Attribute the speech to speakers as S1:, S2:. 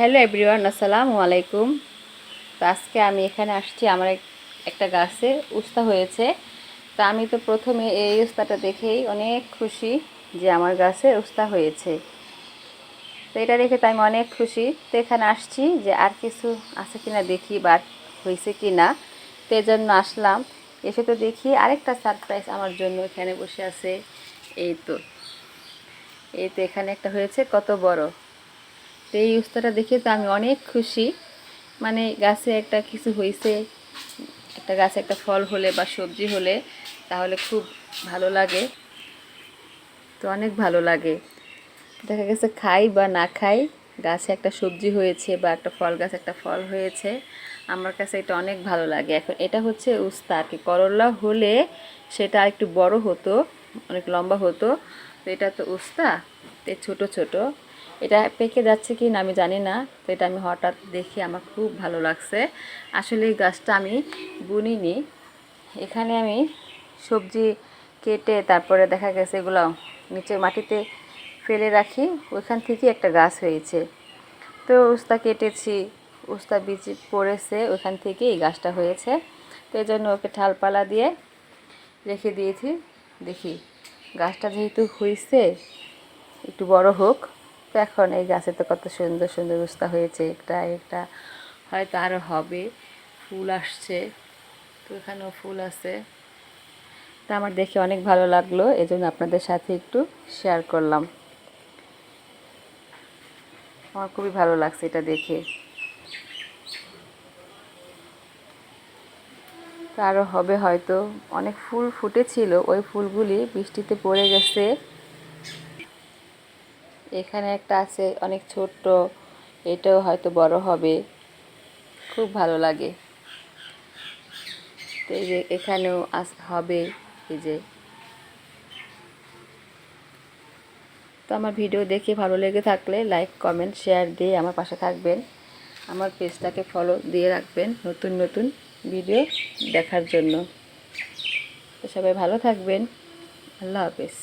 S1: Hello everyone, আসসালামু আলাইকুম। তো আজকে আমি এখানে আসছি, আমার একটা গাছে উস্তা হয়েছে। তো আমি তো প্রথমে এই উস্তাটা দেখেই অনেক খুশি যে আমার গাছে উস্তা হয়েছে। তো এটা দেখে তো আমি অনেক খুশি। তো এখানে আসছি যে আর কিছু আছে কিনা দেখি বা হয়েছে কি না। তো এই জন্য আসলাম। এসে তো দেখি আরেকটা সারপ্রাইজ আমার জন্য এখানে বসে আছে। এই তো এখানে একটা হয়েছে, কত বড়। তো এই উস্তাটা দেখে তো আমি অনেক খুশি। মানে গাছে একটা কিছু হয়েছে, একটা গাছে একটা ফল হলে বা সবজি হলে তাহলে খুব ভালো লাগে। তো অনেক ভালো লাগে, দেখা গেছে খাই বা না খাই, গাছে একটা সবজি হয়েছে বা একটা ফল গাছে একটা ফল হয়েছে, আমার কাছে এটা অনেক ভালো লাগে। এখন এটা হচ্ছে উস্তা আর কি। করলা হলে সেটা একটু বড় হতো, অনেক লম্বা হতো। তো এটা তো উস্তা, তো ছোট ছোট। এটা পেকে যাচ্ছে কি না আমি জানি না। তো এটা আমি হঠাৎ দেখি, আমার খুব ভালো লাগছে। আসলে এই গাছটা আমি বুনিনি, এখানে আমি সবজি কেটে তারপরে দেখা গেছে এগুলো নিচে মাটিতে ফেলে রাখি, ওইখান থেকে একটা গাছ হয়েছে। তো উস্তা কেটেছি, উস্তা বীজ পড়েছে, ওইখান থেকে এই গাছটা হয়েছে। তো এই জন্য ওকে ঠালপালা দিয়ে রেখে দিয়েছি। দেখি গাছটা যেহেতু হয়েছে, একটু বড় হোক। তো এখন এই গাছে তো কত সুন্দর সুন্দর উস্তা হয়েছে, একটা একটা হয়তো আরও হবে, ফুল আসছে। তো এখানেও ফুল আছে। তা আমার দেখে অনেক ভালো লাগলো, এজন্য আপনাদের সাথে একটু শেয়ার করলাম। আমার খুবই ভালো লাগছে এটা দেখে। তো আরও হবে হয়তো। অনেক ফুল ফুটেছিল, ওই ফুলগুলি বৃষ্টিতে পড়ে গেছে। এখানে একটা আছে অনেক ছোট্ট, এটাও হয়তো বড় হবে, খুব ভালো লাগে। তো এই যে এখানেও হবে, এই যে। তো আমার ভিডিও দেখে ভালো লেগে থাকলে লাইক কমেন্ট শেয়ার দিয়ে আমার পাশে থাকবেন। আমার পেজটাকে ফলো দিয়ে রাখবেন নতুন নতুন ভিডিও দেখার জন্য। তো সবাই ভালো থাকবেন। আল্লাহ হাফেজ।